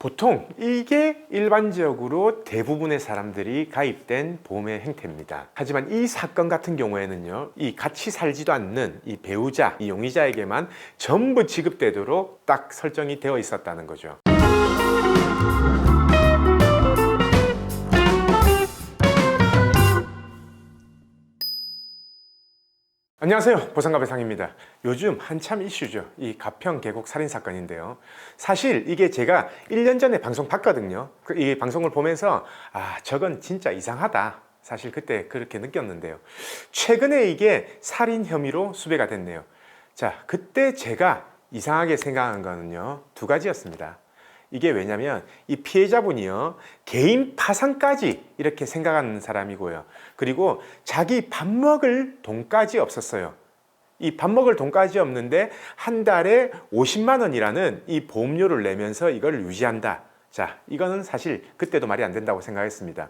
보통 이게 일반적으로 대부분의 사람들이 가입된 보험의 행태입니다. 하지만 이 사건 같은 경우에는요, 이 같이 살지도 않는 이 배우자, 이 용의자에게만 전부 지급되도록 딱 설정이 되어 있었다는 거죠. 안녕하세요, 보상가 배상입니다. 요즘 한참 이슈죠. 이 가평 계곡 살인 사건인데요. 사실 이게 제가 1년 전에 방송 봤거든요. 이 방송을 보면서 저건 진짜 이상하다, 사실 그때 그렇게 느꼈는데요. 최근에 이게 살인 혐의로 수배가 됐네요. 자, 그때 제가 이상하게 생각한 거는요, 두 가지였습니다. 이게 왜냐면 이 피해자분이요, 개인 파산까지 이렇게 생각하는 사람이고요. 그리고 자기 밥 먹을 돈까지 없었어요. 이 밥 먹을 돈까지 없는데 한 달에 50만 원이라는 이 보험료를 내면서 이걸 유지한다. 자, 이거는 사실 그때도 말이 안 된다고 생각했습니다.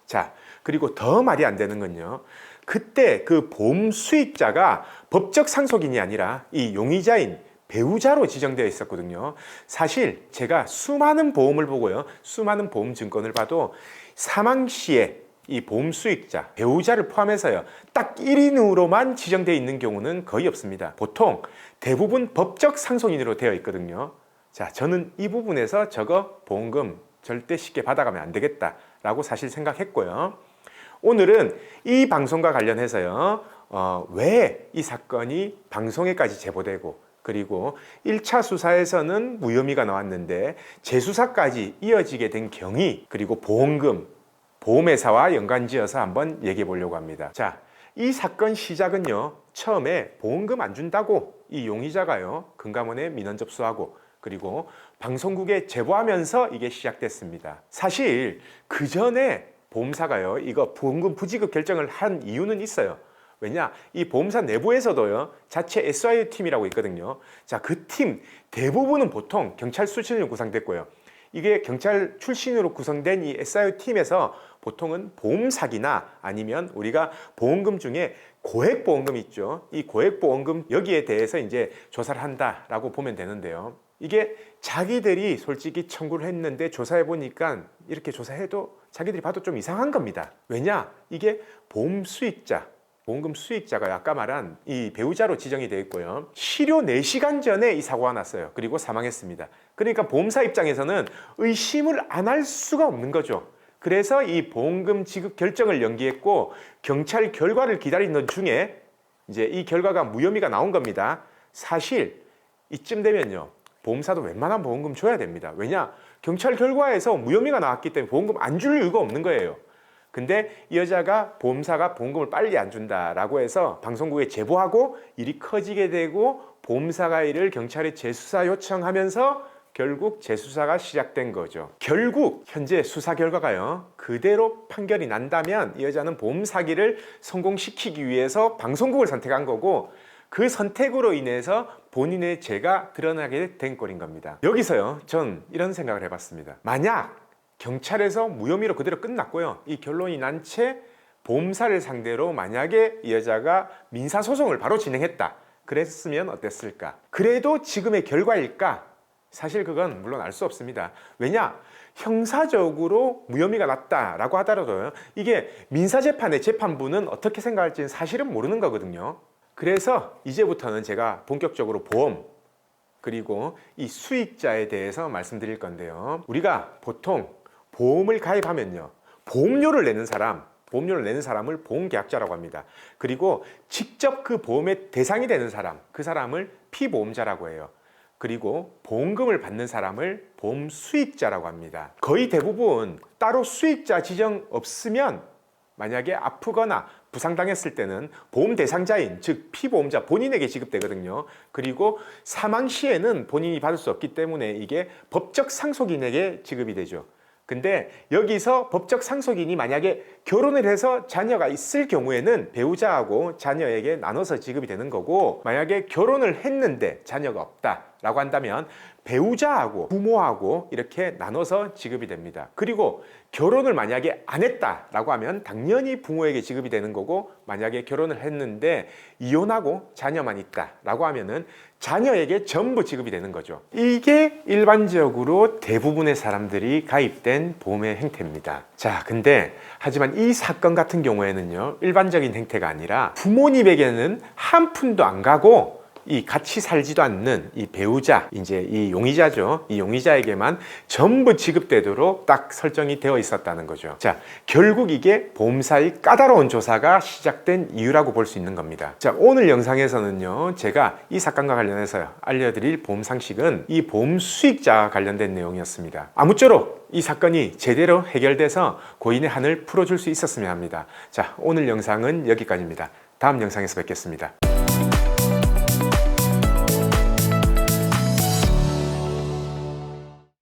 자, 그리고 더 말이 안 되는 건요, 그때 그 보험 수익자가 법적 상속인이 아니라 이 용의자인 배우자로 지정되어 있었거든요. 사실 제가 수많은 보험을 보고요, 수많은 보험 증권을 봐도 사망 시에 이 보험 수익자, 배우자를 포함해서요, 딱 1인으로만 지정되어 있는 경우는 거의 없습니다. 보통 대부분 법적 상속인으로 되어 있거든요. 자, 저는 이 부분에서 저거 보험금 절대 쉽게 받아가면 안 되겠다라고 사실 생각했고요. 오늘은 이 방송과 관련해서요, 왜 이 사건이 방송에까지 제보되고, 그리고 1차 수사에서는 무혐의가 나왔는데 재수사까지 이어지게 된 경위, 그리고 보험금, 보험회사와 연관지어서 한번 얘기해 보려고 합니다. 자, 이 사건 시작은요, 처음에 보험금 안 준다고 이 용의자가요, 금감원에 민원 접수하고, 그리고 방송국에 제보하면서 이게 시작됐습니다. 사실 그 전에 보험사가요, 이거 보험금 부지급 결정을 한 이유는 있어요. 왜냐? 이 보험사 내부에서도요, 자체 SIU 팀이라고 있거든요. 자, 그 팀 대부분은 보통 경찰 출신으로 구성됐고요. 이게 경찰 출신으로 구성된 이 SIU 팀에서 보통은 보험 사기나 아니면 우리가 보험금 중에 고액보험금 있죠. 이 고액보험금 여기에 대해서 이제 조사를 한다라고 보면 되는데요. 이게 자기들이 솔직히 청구를 했는데 조사해 보니까 이렇게 조사해도 자기들이 봐도 좀 이상한 겁니다. 왜냐? 이게 보험 수익자, 보험금 수익자가 아까 말한 이 배우자로 지정이 되어 있고요. 실효 4시간 전에 이 사고가 났어요. 그리고 사망했습니다. 그러니까 보험사 입장에서는 의심을 안 할 수가 없는 거죠. 그래서 이 보험금 지급 결정을 연기했고, 경찰 결과를 기다리는 중에 이제 이 결과가 무혐의가 나온 겁니다. 사실 이쯤 되면요, 보험사도 웬만한 보험금 줘야 됩니다. 왜냐? 경찰 결과에서 무혐의가 나왔기 때문에 보험금 안 줄 이유가 없는 거예요. 근데 이 여자가 보험사가 보험금을 빨리 안 준다라고 해서 방송국에 제보하고 일이 커지게 되고, 보험사가 이를 경찰에 재수사 요청하면서 결국 재수사가 시작된 거죠. 결국 현재 수사 결과가요, 그대로 판결이 난다면 이 여자는 보험 사기를 성공시키기 위해서 방송국을 선택한 거고, 그 선택으로 인해서 본인의 죄가 드러나게 된 꼴인 겁니다. 여기서요, 전 이런 생각을 해봤습니다. 만약 경찰에서 무혐의로 그대로 끝났고요, 이 결론이 난 채 보험사를 상대로 만약에 이 여자가 민사소송을 바로 진행했다 그랬으면 어땠을까? 그래도 지금의 결과일까? 사실 그건 물론 알 수 없습니다. 왜냐? 형사적으로 무혐의가 났다라고 하더라도요, 이게 민사재판의 재판부는 어떻게 생각할지는 사실은 모르는 거거든요. 그래서 이제부터는 제가 본격적으로 보험, 그리고 이 수익자에 대해서 말씀드릴 건데요. 우리가 보통 보험을 가입하면요, 보험료를 내는 사람을 보험계약자라고 합니다. 그리고 직접 그 보험의 대상이 되는 사람, 그 사람을 피보험자라고 해요. 그리고 보험금을 받는 사람을 보험 수익자라고 합니다. 거의 대부분 따로 수익자 지정 없으면 만약에 아프거나 부상당했을 때는 보험 대상자인, 즉 피보험자 본인에게 지급되거든요. 그리고 사망 시에는 본인이 받을 수 없기 때문에 이게 법적 상속인에게 지급이 되죠. 근데 여기서 법적 상속인이 만약에 결혼을 해서 자녀가 있을 경우에는 배우자하고 자녀에게 나눠서 지급이 되는 거고, 만약에 결혼을 했는데 자녀가 없다라고 한다면 배우자하고 부모하고 이렇게 나눠서 지급이 됩니다. 그리고 결혼을 만약에 안 했다라고 하면 당연히 부모에게 지급이 되는 거고, 만약에 결혼을 했는데 이혼하고 자녀만 있다라고 하면은 자녀에게 전부 지급이 되는 거죠. 이게 일반적으로 대부분의 사람들이 가입된 보험의 행태입니다. 자, 근데 하지만 이 사건 같은 경우에는요, 일반적인 행태가 아니라 부모님에게는 한 푼도 안 가고 이 같이 살지도 않는 이 배우자, 이제 이 용의자죠. 이 용의자에게만 전부 지급되도록 딱 설정이 되어 있었다는 거죠. 자, 결국 이게 보험사의 까다로운 조사가 시작된 이유라고 볼 수 있는 겁니다. 자, 오늘 영상에서는요, 제가 이 사건과 관련해서 알려드릴 보험 상식은 이 보험 수익자와 관련된 내용이었습니다. 아무쪼록 이 사건이 제대로 해결돼서 고인의 한을 풀어줄 수 있었으면 합니다. 자, 오늘 영상은 여기까지입니다. 다음 영상에서 뵙겠습니다.